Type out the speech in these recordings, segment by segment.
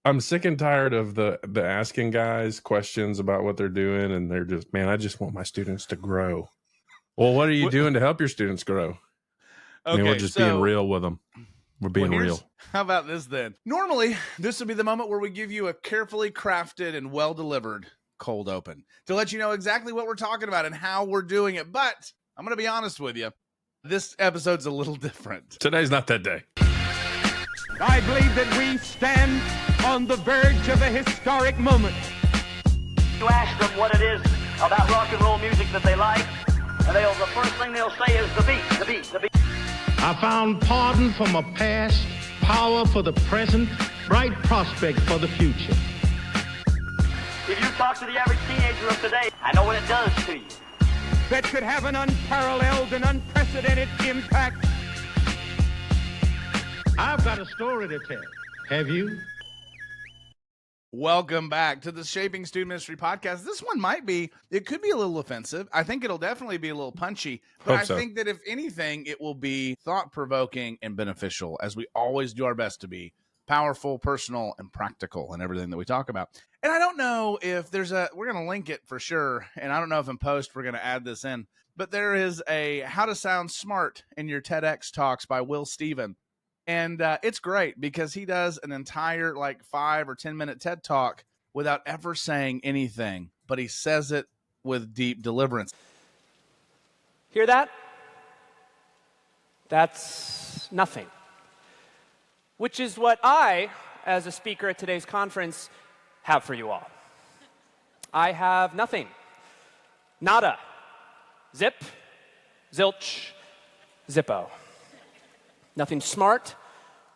I'm sick and tired of the asking guys questions about what they're doing, and they're just, man, I just want my students to grow. Well, what are you doing to help your students grow? I mean, we're just being real with them. We're being real. How about this then? Normally, this would be the moment where we give you a carefully crafted and well-delivered cold open to let you know exactly what we're talking about and how we're doing it. But I'm going to be honest with you. This episode's a little different. Today's not that day. I believe that we stand on the verge of a historic moment. You ask them what it is about rock and roll music that they like, and the first thing they'll say is the beat, the beat, the beat. I found pardon for my past, power for the present, bright prospect for the future. If you talk to the average teenager of today, I know what it does to you. That could have an unparalleled and unprecedented impact. I've got a story to tell. Have you? Welcome back to the Shaping Student Ministry podcast. This one it could be a little offensive. I think it'll definitely be a little punchy, but I think that if anything, it will be thought-provoking and beneficial, as we always do our best to be powerful, personal, and practical in everything that we talk about. And I don't know if we're going to link it for sure, and I don't know if in post we're going to add this in, but there is a How to Sound Smart in Your TEDx Talks by Will Stephen. And it's great because he does an entire 5 or 10 minute TED Talk without ever saying anything, but he says it with deep deliverance. Hear that? That's nothing. Which is what I, as a speaker at today's conference, have for you all. I have nothing. Nada. Zip. Zilch. Zippo. Nothing smart,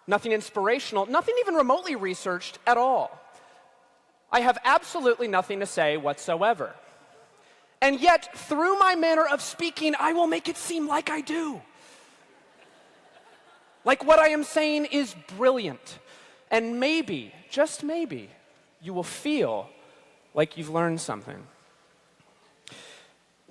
nothing inspirational, nothing even remotely researched at all. I have absolutely nothing to say whatsoever. And yet, through my manner of speaking, I will make it seem like I do. Like what I am saying is brilliant. And maybe, just maybe, you will feel like you've learned something.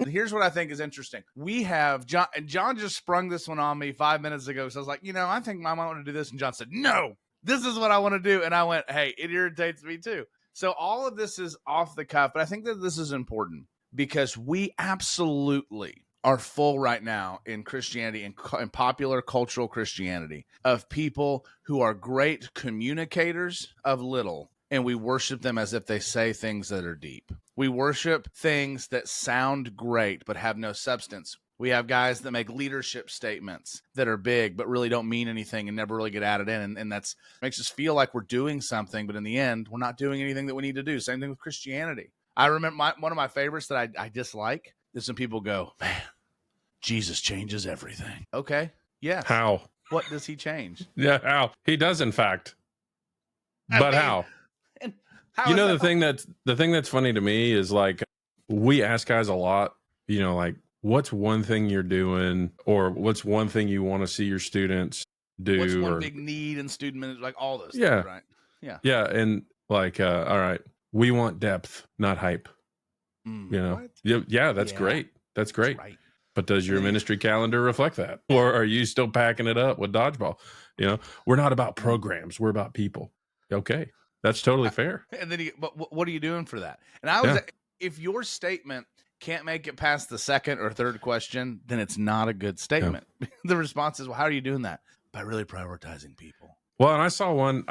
Here's what I think is interesting. We have John just sprung this one on me 5 minutes ago. So I was like, I think I might want to do this. And John said, no, this is what I want to do. And I went, hey, it irritates me too. So all of this is off the cuff, but I think that this is important because we absolutely are full right now in Christianity and popular cultural Christianity of people who are great communicators of little. And we worship them as if they say things that are deep. We worship things that sound great but have no substance. We have guys that make leadership statements that are big but really don't mean anything and never really get added in. And that's makes us feel like we're doing something, but in the end, we're not doing anything that we need to do. Same thing with Christianity. I remember one of my favorites that I dislike is when people go, man, Jesus changes everything. Okay, yes. How? What does he change? Yeah, how? He does, in fact. But how? The thing that's funny to me is we ask guys a lot, what's one thing you're doing or what's one thing you want to see your students do? What's one big need in student ministry, all those things, right? Yeah. Yeah. And all right, we want depth, not hype. What? Yeah, that's great. That's great. That's right. But does your ministry calendar reflect that? Or are you still packing it up with dodgeball? We're not about programs. We're about people. Okay. That's totally fair. And then, but what are you doing for that? And if your statement can't make it past the second or third question, then it's not a good statement. Yeah. The response is, well, how are you doing that? By really prioritizing people. Well, and I saw one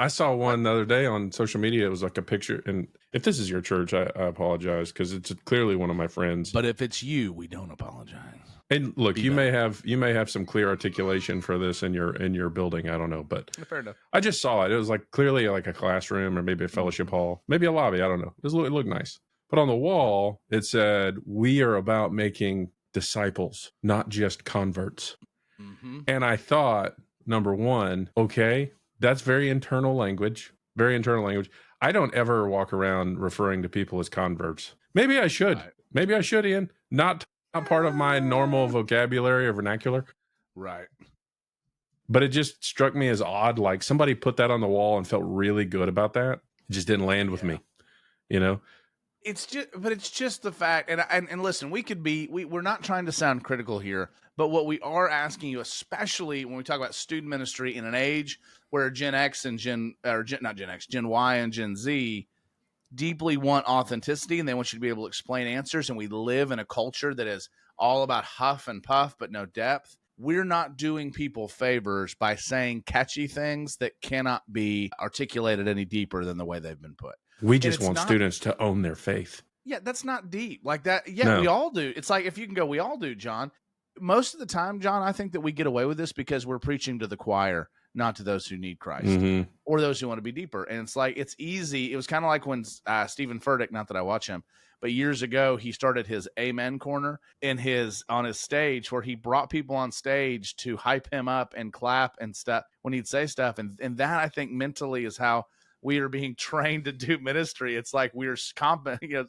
the other day on social media. It was like a picture. And if this is your church, I apologize because it's clearly one of my friends. But if it's you, we don't apologize. And look, you may have some clear articulation for this in your building. I don't know, but fair enough. I just saw it. It was clearly like a classroom or maybe a fellowship hall, maybe a lobby. I don't know. It looked nice. But on the wall, it said, "We are about making disciples, not just converts." Mm-hmm. And I thought, number one, okay, that's very internal language. Very internal language. I don't ever walk around referring to people as converts. Maybe I should. Right. Maybe I should, Ian. Not part of my normal vocabulary or vernacular. Right. But it just struck me as odd. Like somebody put that on the wall and felt really good about that. It just didn't land with me, It's just the fact. And listen, we're not trying to sound critical here, but what we are asking you, especially when we talk about student ministry in an age where Gen X and Gen Y and Gen Z deeply want authenticity, and they want you to be able to explain answers. And we live in a culture that is all about huff and puff, but no depth. We're not doing people favors by saying catchy things that cannot be articulated any deeper than the way they've been put. We just want students to own their faith. Yeah, that's not deep like that. Yeah, No. We all do. It's like, if you can go, we all do, John. Most of the time, John, I think that we get away with this because we're preaching to the choir, not to those who need Christ or those who want to be deeper. And it's like, it's easy. It was kind of like when Stephen Furtick, not that I watch him, but years ago, he started his Amen Corner on his stage, where he brought people on stage to hype him up and clap and stuff when he'd say stuff. And that, I think, mentally is how we are being trained to do ministry. It's like we're it's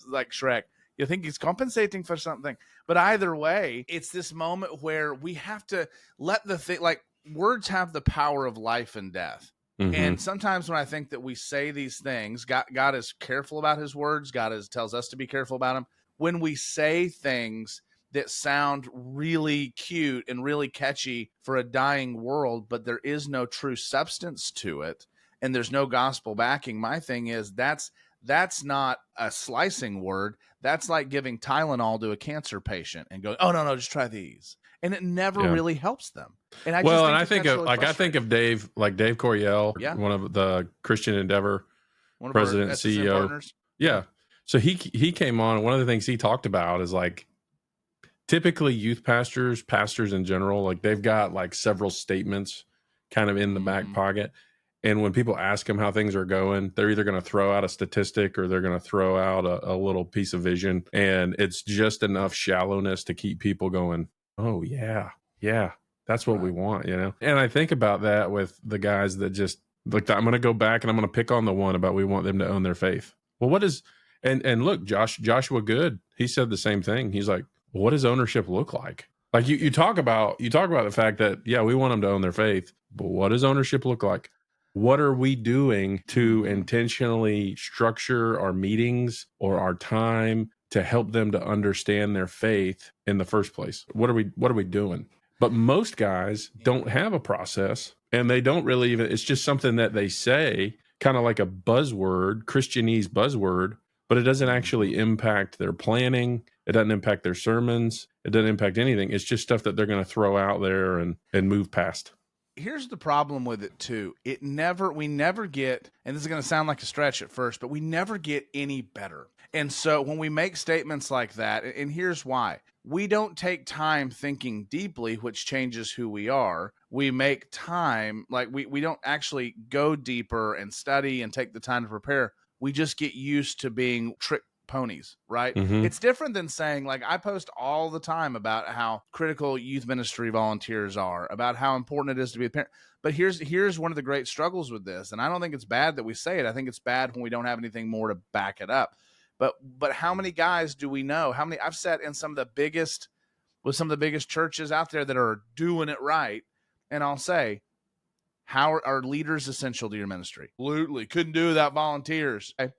like Shrek. You think he's compensating for something. But either way, it's this moment where we have to let the thing, like, words have the power of life and death. And sometimes when I think that we say these things, God is careful about his words. God tells us to be careful about them. When we say things that sound really cute and really catchy for a dying world, but there is no true substance to it, and there's no gospel backing, my thing is that's not a slicing word. That's like giving Tylenol to a cancer patient and going, oh, no, just try these. And it never really helps them. And I think of Dave Coryell, one of the Christian Endeavor president and CEO. Partners. Yeah. So he came on, and one of the things he talked about is, like, typically youth pastors in general, like, they've got like several statements kind of in the back pocket. And when people ask them how things are going, they're either going to throw out a statistic or they're going to throw out a little piece of vision. And it's just enough shallowness to keep people going, oh, yeah, that's what we want, you know? And I think about that with the guys that just, like, I'm going to go back and I'm going to pick on the one about we want them to own their faith. Well, what is, and look, Joshua Good, he said the same thing. He's like, well, what does ownership look like? Like, you talk about the fact that, yeah, we want them to own their faith, but what does ownership look like? What are we doing to intentionally structure our meetings or our time to help them to understand their faith in the first place? What are we doing? But most guys don't have a process, and they don't really even, it's just something that they say, kind of like a buzzword, Christianese buzzword, but it doesn't actually impact their planning. It doesn't impact their sermons. It doesn't impact anything. It's just stuff that they're going to throw out there and move past. Here's the problem with it too. We never get, and this is going to sound like a stretch at first, but we never get any better. And so when we make statements like that, and here's why. We don't take time thinking deeply, which changes who we are. We make time, like we don't actually go deeper and study and take the time to prepare. We just get used to being trick ponies, right? It's different than saying, like, I post all the time about how critical youth ministry volunteers are, about how important it is to be a parent. But here's one of the great struggles with this, and I don't think it's bad that we say it. I think it's bad when we don't have anything more to back it up. But how many guys do we know? How many? I've sat in some of the biggest churches out there that are doing it right, and I'll say, how are leaders essential to your ministry? Absolutely, couldn't do without volunteers. Okay?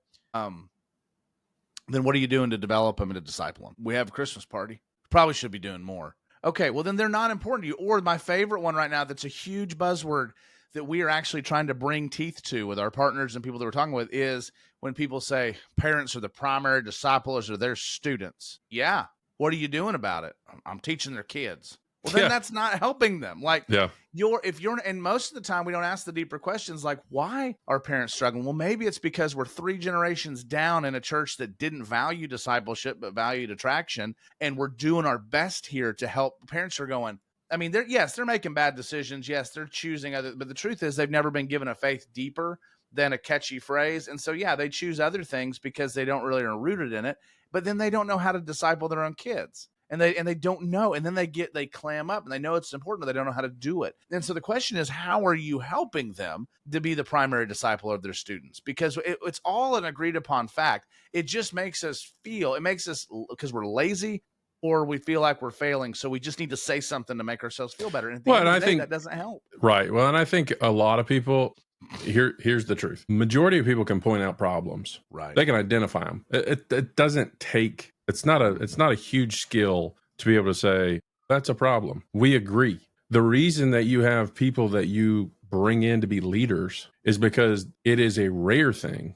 Then what are you doing to develop them and to disciple them? We have a Christmas party. Probably should be doing more. Okay, well, then they're not important to you. Or my favorite one right now that's a huge buzzword that we are actually trying to bring teeth to with our partners and people that we're talking with is when people say parents are the primary disciplers of their students. Yeah. What are you doing about it? I'm teaching their kids. Well, then that's not helping them. Like, and most of the time we don't ask the deeper questions like, why are parents struggling? Well, maybe it's because we're 3 generations down in a church that didn't value discipleship, but valued attraction. And we're doing our best here to help. Parents are going, I mean, they're making bad decisions. Yes, they're choosing other, but the truth is they've never been given a faith deeper than a catchy phrase. And so, they choose other things because they don't really are rooted in it, but then they don't know how to disciple their own kids. And they don't know. And then they clam up and they know it's important, but they don't know how to do it. And so the question is, how are you helping them to be the primary disciple of their students? Because it's all an agreed upon fact. It just makes us because we're lazy or we feel like we're failing. So we just need to say something to make ourselves feel better. And I think that doesn't help. Right. Well, and I think a lot of people, here's the truth. Majority of people can point out problems. Right. They can identify them. It doesn't take, it's not a huge skill to be able to say, that's a problem. We agree. The reason that you have people that you bring in to be leaders is because it is a rare thing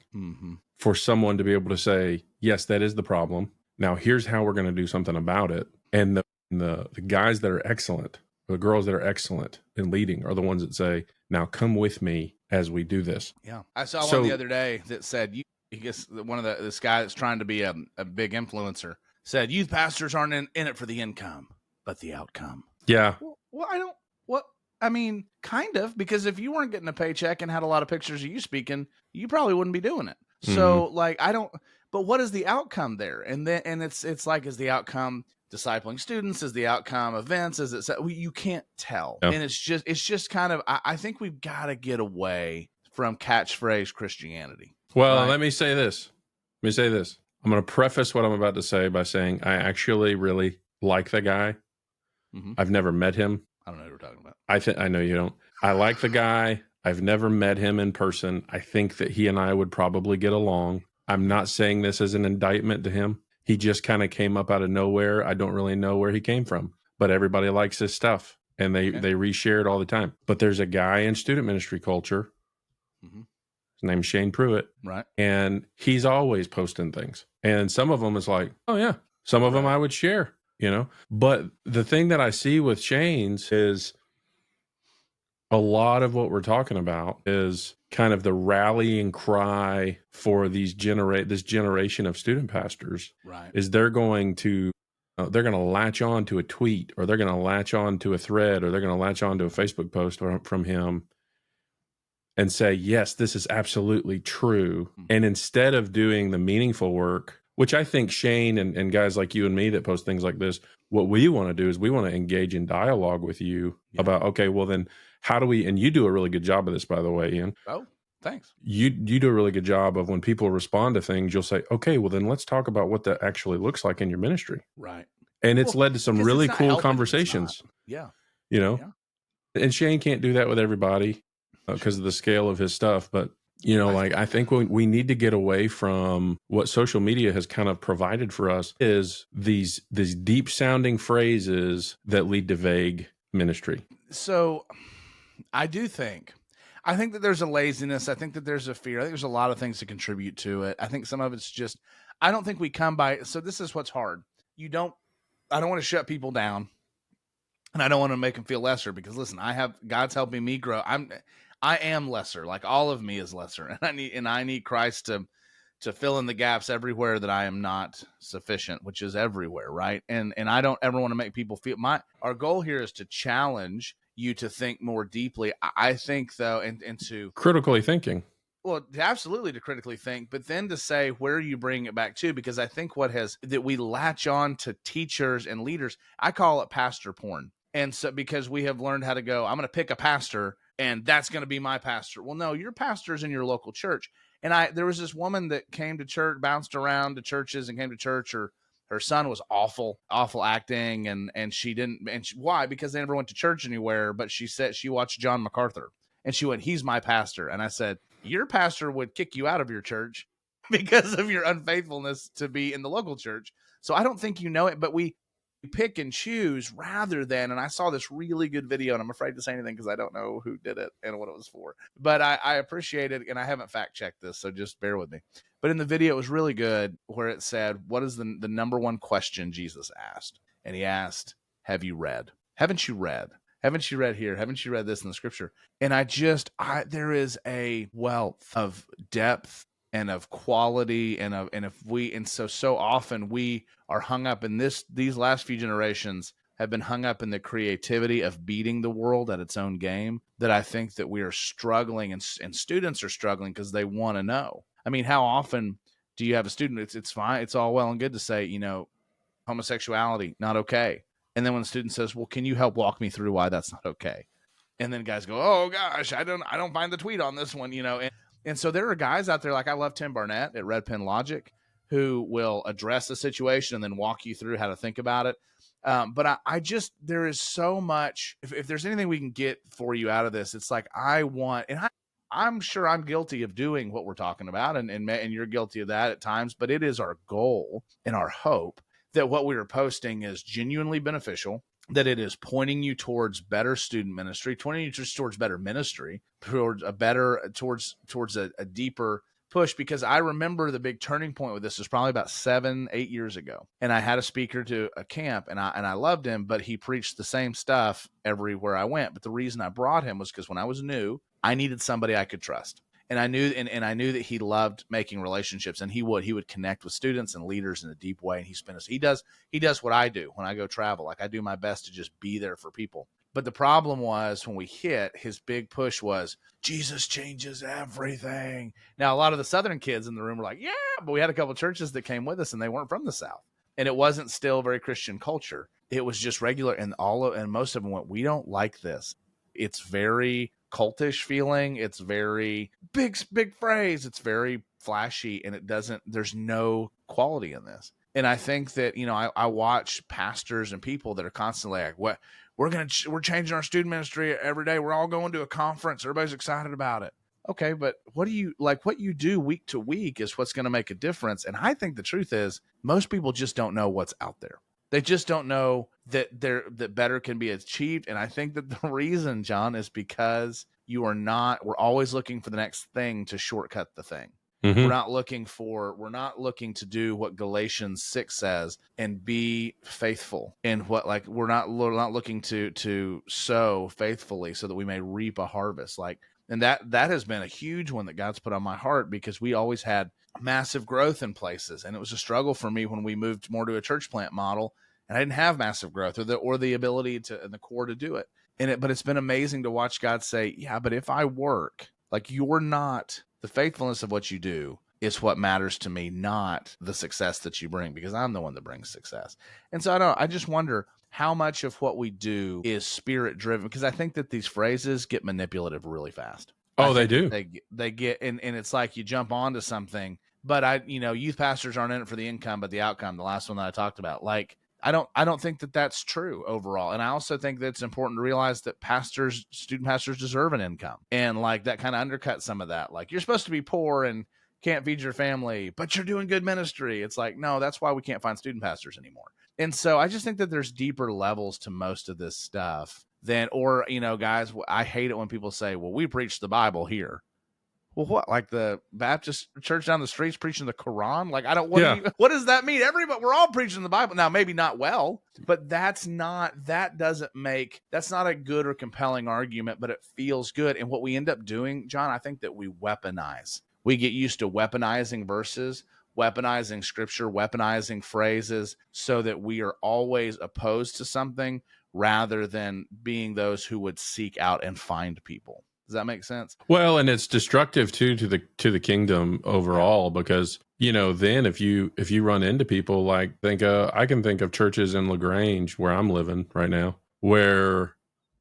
for someone to be able to say, yes, that is the problem. Now here's how we're going to do something about it. And the guys that are excellent, the girls that are excellent in leading are the ones that say, now come with me as we do this. Yeah. I saw one the other day that said, this guy that's trying to be a big influencer said, youth pastors aren't in it for the income, but the outcome. Yeah. Well, I mean, kind of, because if you weren't getting a paycheck and had a lot of pictures of you speaking, you probably wouldn't be doing it. So but what is the outcome there? And it's like, is the outcome discipling students? Is the outcome events? Is it, you can't tell. Yeah. And it's just kind of, I think we've got to get away from catchphrase Christianity. Well, right? let me say this. I'm going to preface what I'm about to say by saying I actually really like the guy. I've never met him. I don't know what we're talking about. I know you don't. I like the guy. I've never met him in person. I think that he and I would probably get along. I'm not saying this as an indictment to him. He just kind of came up out of nowhere. I don't really know where he came from, but everybody likes his stuff and they reshare it all the time. But there's a guy in student ministry culture. His name's Shane Pruitt. Right. And he's always posting things. And some of them is like, oh yeah. Some of them I would share, But the thing that I see with Shane's is a lot of what we're talking about is kind of the rallying cry for this generation of student pastors. Right. Is they're going to latch on to a tweet, or they're going to latch on to a thread, or they're going to latch on to a Facebook post from him and say, yes, this is absolutely true. And instead of doing the meaningful work, which I think Shane and guys like you and me that post things like this, what we want to do is we want to engage in dialogue with you about, okay, well then how do we, and you do a really good job of this, by the way, Ian. Oh, thanks. You do a really good job of when people respond to things, you'll say, okay, well then let's talk about what that actually looks like in your ministry. Right. And it's led to some really cool conversations. Yeah. And Shane can't do that with everybody because of the scale of his stuff. But, I think we need to get away from what social media has kind of provided for us is these deep sounding phrases that lead to vague ministry. So I think that there's a laziness. I think that there's a fear. I think there's a lot of things to contribute to it. I think some of it's just, I don't think we come by. So this is what's hard. I don't want to shut people down. And I don't want to make them feel lesser because listen, God's helping me grow. I am lesser. Like all of me is lesser. And I need Christ to fill in the gaps everywhere that I am not sufficient, which is everywhere. Right. And I don't ever want to make people feel our goal here is to challenge you to think more deeply. I think though, and to critically thinking. Well, absolutely to critically think, but then to say where you bring it back to, because I think that we latch on to teachers and leaders, I call it pastor porn. And so because we have learned how to go, I'm going to pick a pastor and that's going to be my pastor. Well, no, your pastor's in your local church. And there was this woman that came to church, bounced around to churches and came to church. Her son was awful acting. And she didn't, why? Because they never went to church anywhere, but she said she watched John MacArthur and she went, he's my pastor. And I said, your pastor would kick you out of your church because of your unfaithfulness to be in the local church. So I don't think it, but we pick and choose rather than, and I saw this really good video and I'm afraid to say anything because I don't know who did it and what it was for, but I appreciate it. And I haven't fact checked this, so just bear with me. But in the video, it was really good where it said, what is the number one question Jesus asked? And he asked, have you read? Haven't you read? Haven't you read here? Haven't you read this in the scripture? And there is a wealth of depth and of quality and so often we are hung up in these last few generations have been hung up in the creativity of beating the world at its own game, that I think that we are struggling and students are struggling because they want to know. I mean, how often do you have a student? It's fine. It's all well and good to say, homosexuality, not okay. And then when the student says, well, can you help walk me through why that's not okay? And then guys go, oh gosh, I don't find the tweet on this one, And so there are guys out there, like I love Tim Barnett at Red Pen Logic, who will address the situation and then walk you through how to think about it. But there is so much, if there's anything we can get for you out of this, it's like I'm sure I'm guilty of doing what we're talking about and you're guilty of that at times, but it is our goal and our hope that what we are posting is genuinely beneficial, that it is pointing you towards better student ministry, pointing you towards better ministry, towards a deeper push. Because I remember the big turning point with this was probably about 7-8 years ago. And I had a speaker to a camp, and I loved him, but he preached the same stuff everywhere I went. But the reason I brought him was because when I was new, I needed somebody I could trust. And I knew that he loved making relationships, and he would connect with students and leaders in a deep way. And he does what I do when I go travel. Like, I do my best to just be there for people. But the problem was when we hit, his big push was Jesus changes everything. Now, a lot of the Southern kids in the room were like, yeah, but we had a couple of churches that came with us and they weren't from the South. And it wasn't still very Christian culture. It was just regular. And most of them went, we don't like this. It's very cultish feeling. It's very big phrase. It's very flashy, and there's no quality in this. And I think that, I watch pastors and people that are constantly like, what we're changing our student ministry every day. We're all going to a conference. Everybody's excited about it. Okay. But what you do week to week is what's going to make a difference. And I think the truth is most people just don't know what's out there. They just don't know that better can be achieved. And I think that the reason, John, is because we're always looking for the next thing to shortcut the thing. Mm-hmm. We're not looking to do what Galatians 6 says and be faithful in we're not looking to sow faithfully so that we may reap a harvest. And that has been a huge one that God's put on my heart, because we always had massive growth in places. And it was a struggle for me when we moved more to a church plant model, and I didn't have massive growth or the ability and the core to do it. But it's been amazing to watch God say, yeah, but if I work, you're not, the faithfulness of what you do is what matters to me, not the success that you bring, because I'm the one that brings success. And so I just wonder how much of what we do is spirit driven, because I think that these phrases get manipulative really fast. Oh, they do. They get, and it's like you jump onto something, but youth pastors aren't in it for the income, but the outcome, the last one that I talked about, I don't think that that's true overall. And I also think that it's important to realize that student pastors deserve an income. And that kind of undercuts some of that. You're supposed to be poor and can't feed your family, but you're doing good ministry. It's no, that's why we can't find student pastors anymore. And so I just think that there's deeper levels to most of this stuff guys, I hate it when people say, well, we preach the Bible here. Well, what, the Baptist church down the street's preaching the Quran? What does that mean? We're all preaching the Bible. Now, maybe not well, but that's not a good or compelling argument, but it feels good. And what we end up doing, John, I think that we weaponize. We get used to weaponizing verses, weaponizing scripture, weaponizing phrases, so that we are always opposed to something rather than being those who would seek out and find people. Does that make sense? Well, and it's destructive too to the kingdom overall, because then if you run into people I can think of churches in LaGrange where I'm living right now, where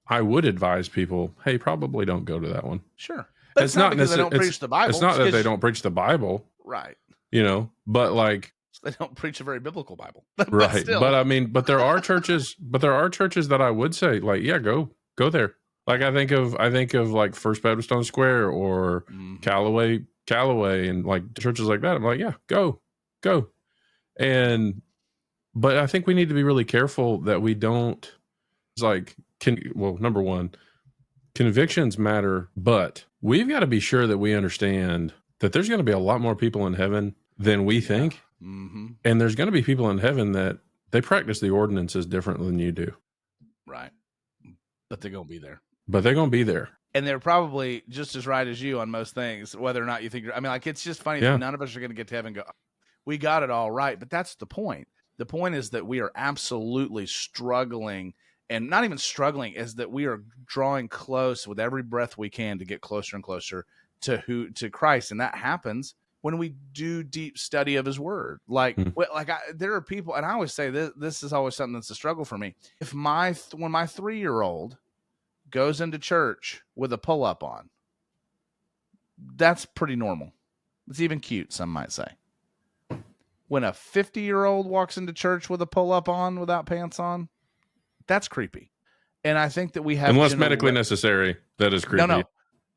I would advise people, hey, probably don't go to that one. Sure, but it's not because they don't preach the Bible. It's not that they don't preach the Bible, right? But they don't preach a very biblical Bible, right? But there are churches, that I would say, yeah, go there. I think of First Baptist on Square or Callaway, and churches like that. I'm like, yeah, go. But I think we need to be really careful that we don't, number one, convictions matter, but we've got to be sure that we understand that there's going to be a lot more people in heaven than we think. Mm-hmm. And there's going to be people in heaven that they practice the ordinances differently than you do. Right. But they're going to be there. And they're probably just as right as you on most things, whether or not you think it's just funny that none of us are going to get to heaven and go, we got it all right. But that's the point. The point is that we are absolutely struggling, and not even struggling, is that we are drawing close with every breath we can to get closer and closer to Christ. And that happens when we do deep study of his word. There are people, and I always say this is always something that's a struggle for me. When my 3-year-old goes into church with a pull-up on, that's pretty normal. It's even cute, some might say. When a 50-year-old walks into church with a pull-up on without pants on, that's creepy. And I think that we have, unless medically necessary, that is creepy. No.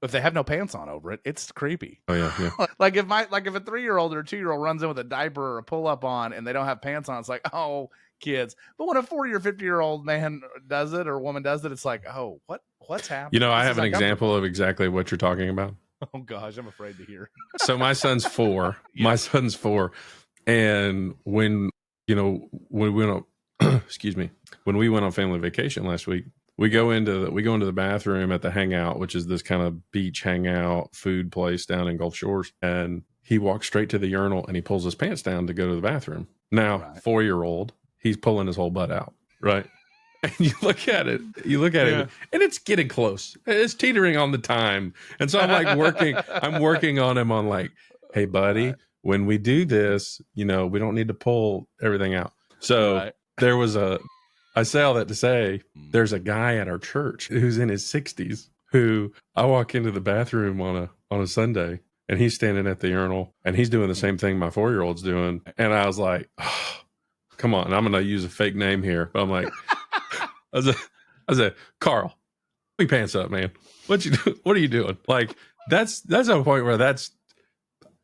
If they have no pants on over it, it's creepy. Oh yeah. if a 3-year-old or a 2-year-old runs in with a diaper or a pull-up on and they don't have pants on, it's like, oh, kids. But when a 40 or 50-year-old man does it or woman does it, it's like, oh, what's happening? You know, I This have is an example of exactly what you're talking about. Oh gosh, I'm afraid to hear. So my son's 4. My son's 4. And when we went on, excuse me, when we went on family vacation last week, we go into the bathroom at the Hangout, which is this kind of beach hangout food place down in Gulf Shores. And he walks straight to the urinal and he pulls his pants down to go to the bathroom. Now, 4-year-old, he's pulling his whole butt out, right? And you look at it, and it's getting close. It's teetering on the time. And so I'm like working on him on like, hey, buddy, when we do this, we don't need to pull everything out. So there was I say all that to say, there's a guy at our church who's in his 60s who I walk into the bathroom on a Sunday and he's standing at the urinal and he's doing the same thing my 4-year-old's doing. And I was like, oh, come on, I'm going to use a fake name here. But I'm like, I said, Carl, put your pants up, man. What are you doing? Like, that's a point where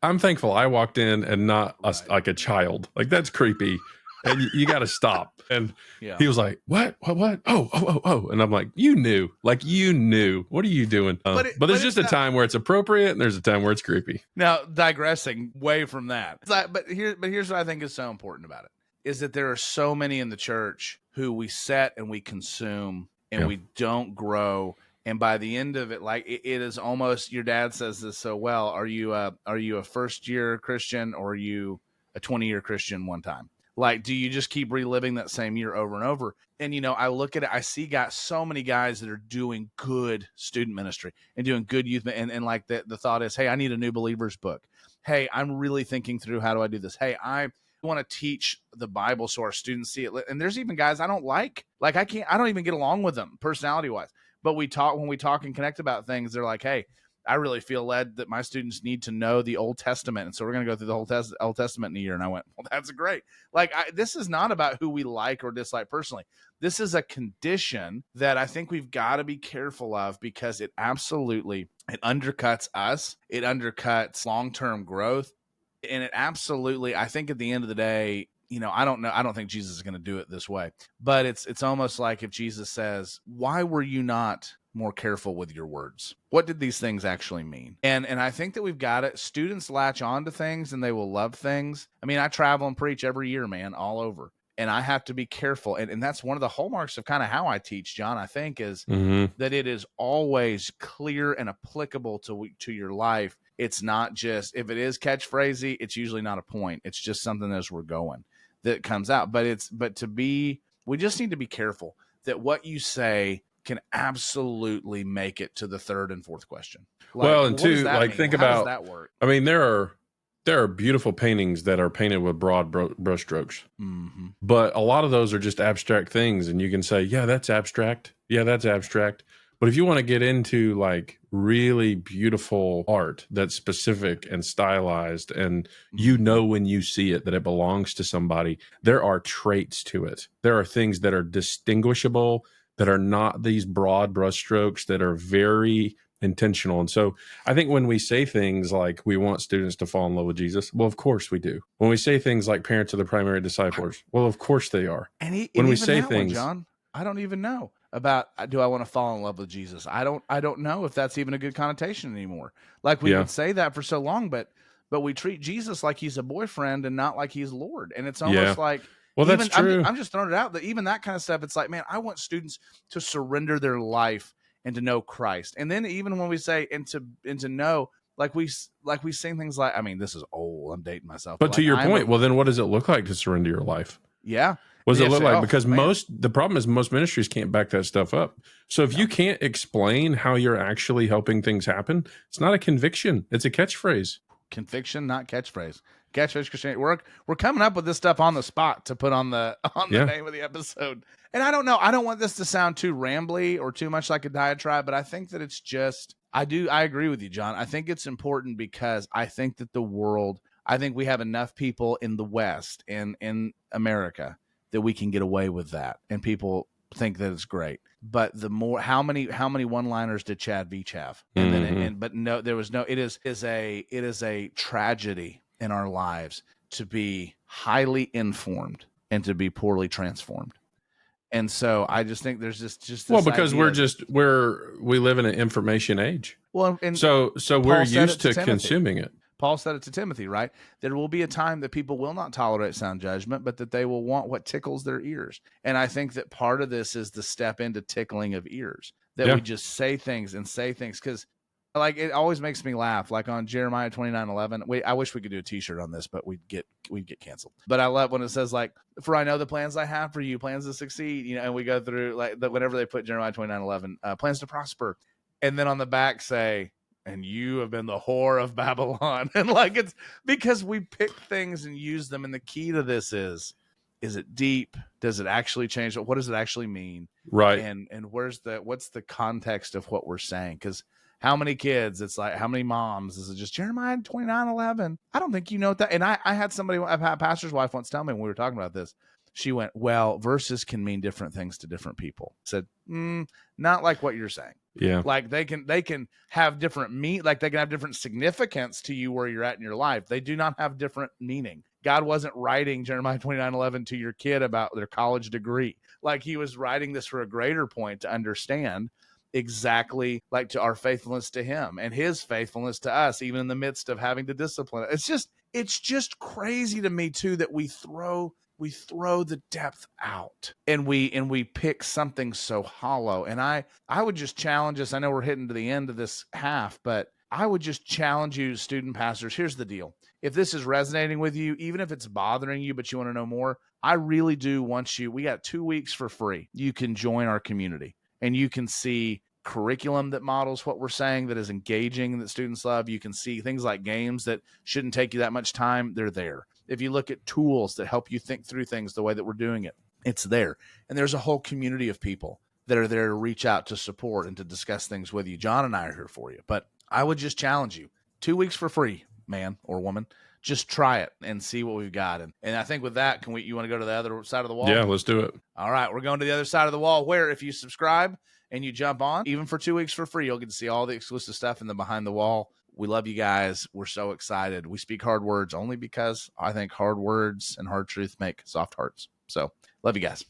I'm thankful I walked in and not like a child. Like, that's creepy. And you got to stop. And he was like, what? Oh. And I'm like, you knew. What are you doing? But there's just a time where it's appropriate and there's a time where it's creepy. Now, digressing way from that. But here's what I think is so important about it, is that there are so many in the church who we set and we consume and we don't grow. And by the end of it, like it is almost, your dad says this so well. Are you a first-year Christian or are you a 20-year Christian one time? Like, do you just keep reliving that same year over and over? And, I look at it, I see so many guys that are doing good student ministry and doing good youth. And like the thought is, hey, I need a new believers book. Hey, I'm really thinking through, how do I do this? Hey, I want to teach the Bible so our students see it. And there's even guys I don't like I don't even get along with them personality wise, but when we talk and connect about things, they're like, hey, I really feel led that my students need to know the Old Testament. And so we're going to go through the whole Old Testament in a year. And I went, well, that's great. Like, this is not about who we like or dislike personally. This is a condition that I think we've got to be careful of, because it undercuts us. It undercuts long-term growth. And it absolutely, I think at the end of the day, I don't know. I don't think Jesus is going to do it this way, but it's almost like if Jesus says, why were you not more careful with your words? What did these things actually mean? And I think that we've got it. Students latch on to things and they will love things. I mean, I travel and preach every year, man, all over. And I have to be careful. And that's one of the hallmarks of kind of how I teach, John, I think, is that it is always clear and applicable to your life. It's not just, if it is catchphrasey, it's usually not a point. It's just something as we're going that comes out. We just need to be careful that what you say can absolutely make it to the third and fourth question. And two, think How about does that work? I mean, there are beautiful paintings that are painted with broad brushstrokes, but a lot of those are just abstract things, and you can say, yeah, that's abstract. Yeah, that's abstract. But if you want to get into like really beautiful art that's specific and stylized, and when you see it that it belongs to somebody, there are traits to it. There are things that are distinguishable, that are not these broad brushstrokes, that are very intentional. And so I think when we say things like we want students to fall in love with Jesus, well, of course we do. When we say things like parents are the primary disciples, well, of course they are. When we say things, John, I don't even know about, do I want to fall in love with Jesus? I don't know if that's even a good connotation anymore. Like we would say that for so long, but we treat Jesus like he's a boyfriend and not like he's Lord. And it's almost like, well, that's true. I'm just throwing it out that even that kind of stuff, it's like, man, I want students to surrender their life and to know Christ. And then even when we say, and to know, like we sing things like, I mean, this is old, I'm dating myself. But to your point, well, then what does it look like to surrender your life? Yeah. What does it look like? Because the problem is most ministries can't back that stuff up. So if you can't explain how you're actually helping things happen, it's not a conviction. It's a catchphrase. Conviction, not catchphrase. Catchphrase Christianity. We're coming up with this stuff on the spot to put on the name of the episode. And I don't know. I don't want this to sound too rambly or too much like a diatribe, but I think that it's just, I agree with you, John. I think it's important because I think that I think we have enough people in the West and in America that we can get away with that. And people think that it's great. But the more, how many one-liners did Chad Veach have? And then, but no, there was no, it is a tragedy in our lives to be highly informed and to be poorly transformed. And so I just think there's just this because idea we live in an information age. well, and So we're Paul said used it to Timothy. consuming it. Paul said it to Timothy, right? There will be a time that people will not tolerate sound judgment, but that they will want what tickles their ears. And I think that part of this is the step into tickling of ears, that we just say things because like it always makes me laugh. Like on Jeremiah 29:11, I wish we could do a t-shirt on this, but we'd get canceled. But I love when it says like, for I know the plans I have for you, plans to succeed, and we go through like whenever they put Jeremiah 29:11, plans to prosper. And then on the back say, and you have been the whore of Babylon. And like, it's because we pick things and use them. And the key to this is it deep? Does it actually change? What does it actually mean? Right. And what's the context of what we're saying? Because how many kids, it's like, how many moms, is it just Jeremiah 29:11? I don't think you know that. And I had a pastor's wife once tell me when we were talking about this, she went, well, verses can mean different things to different people. I said, not like what you're saying. Yeah. Like they can have different like they can have different significance to you where you're at in your life. They do not have different meaning. God wasn't writing Jeremiah 29:11 to your kid about their college degree. Like he was writing this for a greater point to understand exactly like to our faithfulness to him and his faithfulness to us, even in the midst of having to discipline. It's just crazy to me too, that we throw the depth out and we pick something so hollow. And I would just challenge us. I know we're hitting to the end of this half, but I would just challenge you, student pastors. Here's the deal. If this is resonating with you, even if it's bothering you, but you want to know more, I really do want you. We got 2 weeks for free. You can join our community and you can see curriculum that models what we're saying, that is engaging, that students love. You can see things like games that shouldn't take you that much time. They're there. If you look at tools that help you think through things the way that we're doing it, it's there. And there's a whole community of people that are there to reach out, to support, and to discuss things with you. John and I are here for you. But I would just challenge you. 2 weeks for free, man or woman. Just try it and see what we've got. And I think with that, you want to go to the other side of the wall? Yeah, let's do it. All right, we're going to the other side of the wall, where if you subscribe and you jump on, even for 2 weeks for free, you'll get to see all the exclusive stuff in the behind the wall. We love you guys. We're so excited. We speak hard words only because I think hard words and hard truth make soft hearts. So love you guys.